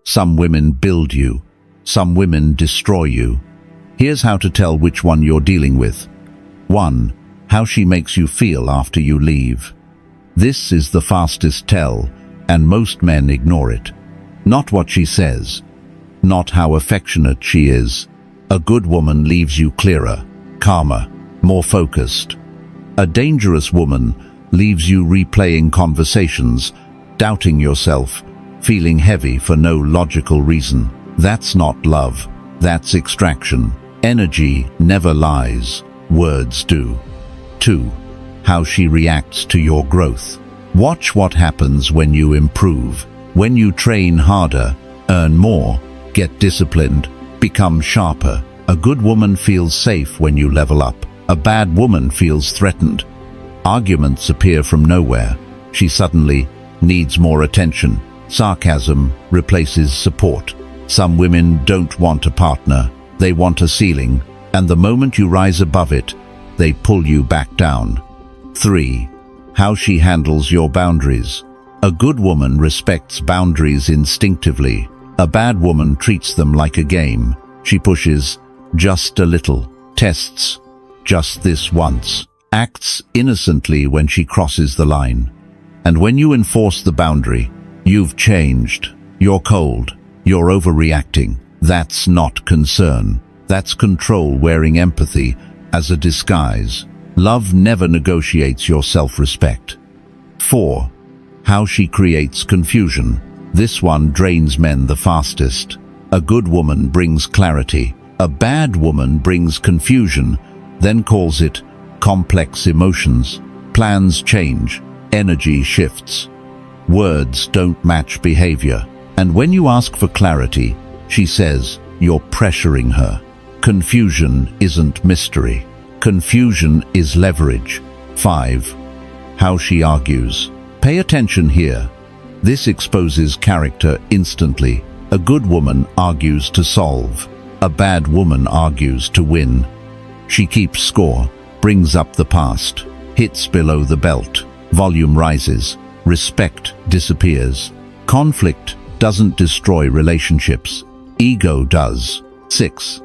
Some women build you. Some women destroy you. Here's how to tell which one you're dealing with. 1. How she makes you feel after you leave. This is the fastest tell, and most men ignore it. Not what she says. Not how affectionate she is. A good woman leaves you clearer, calmer, more focused. A dangerous woman leaves you replaying conversations, doubting yourself, feeling heavy for no logical reason. That's not love. That's extraction. Energy never lies. Words do. 2. How she reacts to your growth. Watch what happens when you improve. When you train harder, earn more, get disciplined, become sharper. A good woman feels safe when you level up. A bad woman feels threatened. Arguments appear from nowhere. She suddenly needs more attention. Sarcasm replaces support. Some women don't want a partner. They want a ceiling, and the moment you rise above it, they pull you back down. 3. How she handles your boundaries. A good woman respects boundaries instinctively. A bad woman treats them like a game. She pushes just a little, tests just this once, acts innocently when she crosses the line. And when you enforce the boundary, you've changed. You're cold. You're overreacting. That's not concern. That's control wearing empathy as a disguise. Love never negotiates your self-respect. 4. How she creates confusion. This one drains men the fastest. A good woman brings clarity. A bad woman brings confusion, then calls it complex emotions. Plans change. Energy shifts. Words don't match behavior. And when you ask for clarity, she says you're pressuring her. Confusion isn't mystery. Confusion is leverage. 5. How she argues. Pay attention here. This exposes character instantly. A good woman argues to solve. A bad woman argues to win. She keeps score, brings up the past, hits below the belt, volume rises, respect disappears. Conflict doesn't destroy relationships. Ego does. 6.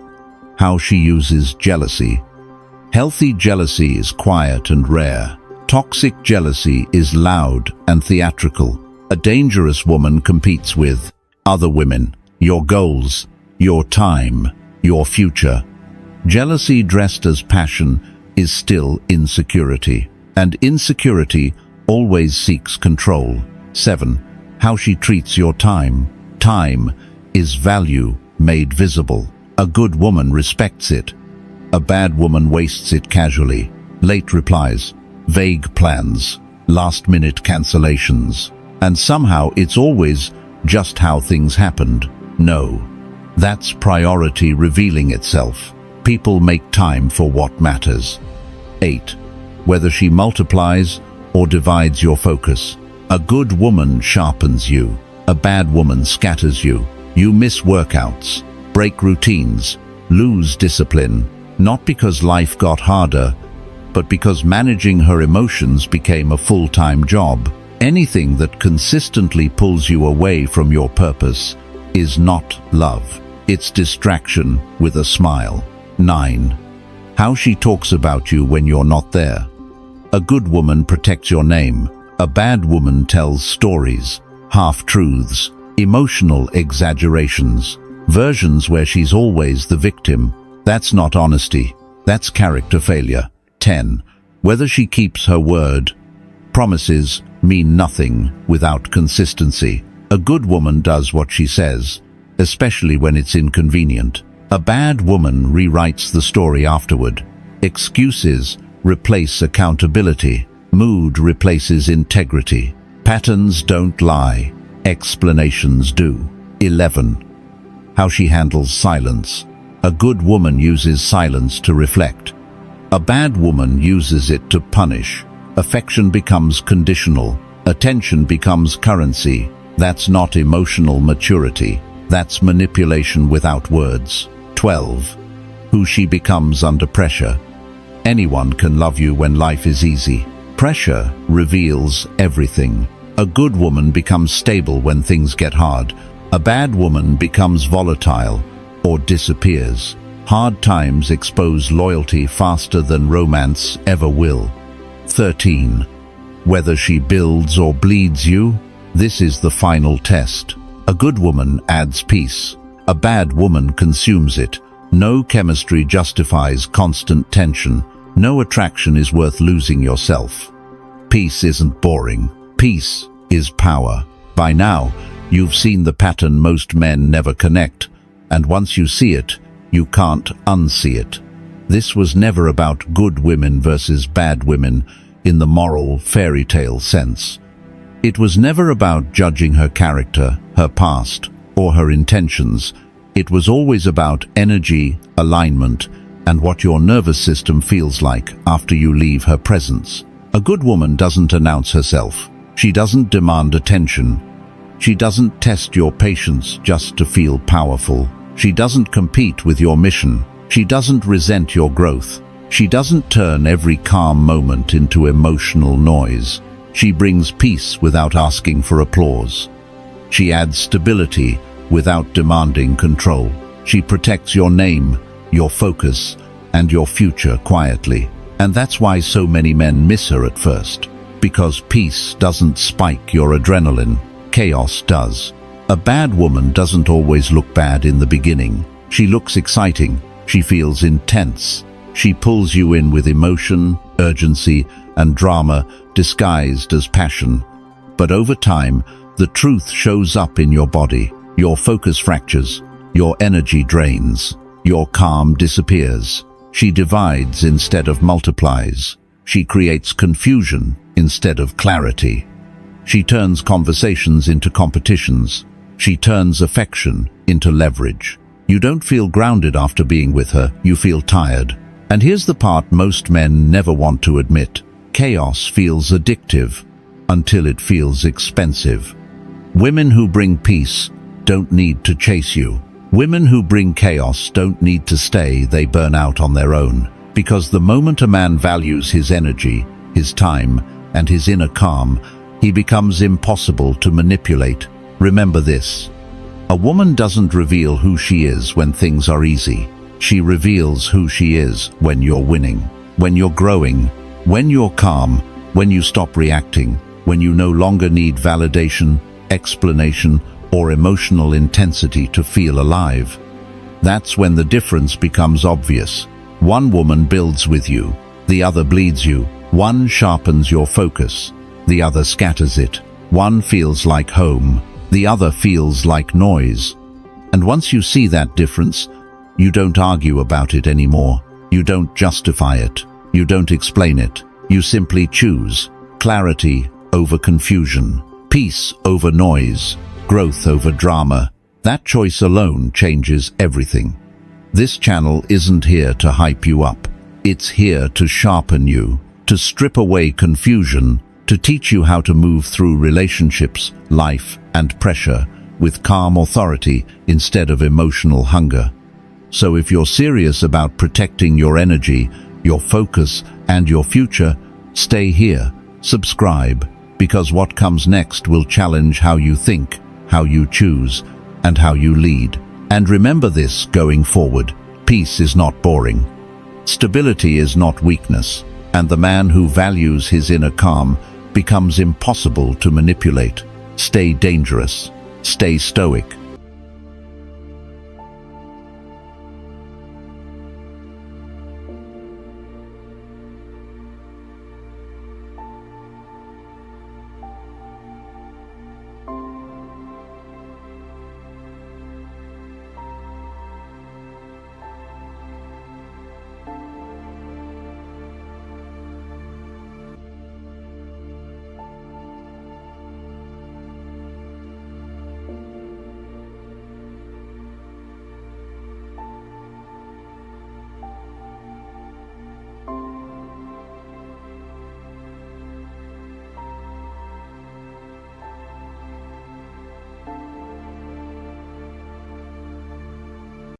How she uses jealousy. Healthy jealousy is quiet and rare. Toxic jealousy is loud and theatrical. A dangerous woman competes with other women, your goals, your time, your future. Jealousy dressed as passion is still insecurity, and insecurity always seeks control. 7. How she treats your time. Time is value made visible. A good woman respects it. A bad woman wastes it casually. Late replies, vague plans, last-minute cancellations. And somehow it's always just how things happened. No, that's priority revealing itself. People make time for what matters. 8. Whether she multiplies or divides your focus. A good woman sharpens you. A bad woman scatters you. You miss workouts, break routines, lose discipline, not because life got harder, but because managing her emotions became a full-time job. Anything that consistently pulls you away from your purpose is not love. It's distraction with a smile. 9. How she talks about you when you're not there. A good woman protects your name. A bad woman tells stories, half-truths, emotional exaggerations, versions where she's always the victim. That's not honesty. That's character failure. 10. Whether she keeps her word. Promises mean nothing without consistency. A good woman does what she says, especially when it's inconvenient. A bad woman rewrites the story afterward. Excuses replace accountability. Mood replaces integrity. Patterns don't lie. Explanations do. 11. How she handles silence. A good woman uses silence to reflect. A bad woman uses it to punish. Affection becomes conditional. Attention becomes currency. That's not emotional maturity. That's manipulation without words. 12. Who she becomes under pressure. Anyone can love you when life is easy. Pressure reveals everything. A good woman becomes stable when things get hard. A bad woman becomes volatile or disappears. Hard times expose loyalty faster than romance ever will. 13. Whether she builds or bleeds you, this is the final test. A good woman adds peace. A bad woman consumes it. No chemistry justifies constant tension. No attraction is worth losing yourself. Peace isn't boring. Peace is power. By now, you've seen the pattern most men never connect, and once you see it, you can't unsee it. This was never about good women versus bad women in the moral fairy tale sense. It was never about judging her character, her past, or her intentions. It was always about energy, alignment, and what your nervous system feels like after you leave her presence. A good woman doesn't announce herself. She doesn't demand attention. She doesn't test your patience just to feel powerful. She doesn't compete with your mission. She doesn't resent your growth. She doesn't turn every calm moment into emotional noise. She brings peace without asking for applause. She adds stability without demanding control. She protects your name, your focus, and your future quietly. And that's why so many men miss her at first. Because peace doesn't spike your adrenaline. Chaos does. A bad woman doesn't always look bad in the beginning. She looks exciting. She feels intense. She pulls you in with emotion, urgency, and drama disguised as passion. But over time, the truth shows up in your body. Your focus fractures. Your energy drains. Your calm disappears. She divides instead of multiplies. She creates confusion instead of clarity. She turns conversations into competitions. She turns affection into leverage. You don't feel grounded after being with her. You feel tired. And here's the part most men never want to admit. Chaos feels addictive until it feels expensive. Women who bring peace don't need to chase you. Women who bring chaos don't need to stay. They burn out on their own. Because the moment a man values his energy, his time, and his inner calm, he becomes impossible to manipulate. Remember this. A woman doesn't reveal who she is when things are easy. She reveals who she is when you're winning, when you're growing, when you're calm, when you stop reacting, when you no longer need validation, explanation, or emotional intensity to feel alive. That's when the difference becomes obvious. One woman builds with you, the other bleeds you. One sharpens your focus, the other scatters it. One feels like home, the other feels like noise. And once you see that difference, you don't argue about it anymore. You don't justify it. You don't explain it. You simply choose clarity over confusion, peace over noise, growth over drama. That choice alone changes everything. This channel isn't here to hype you up. It's here to sharpen you, to strip away confusion, to teach you how to move through relationships, life, and pressure with calm authority instead of emotional hunger. So if you're serious about protecting your energy, your focus, and your future, stay here, subscribe, because what comes next will challenge how you think, how you choose, and how you lead. And remember this going forward: peace is not boring. Stability is not weakness, and the man who values his inner calm becomes impossible to manipulate. Stay dangerous. Stay stoic.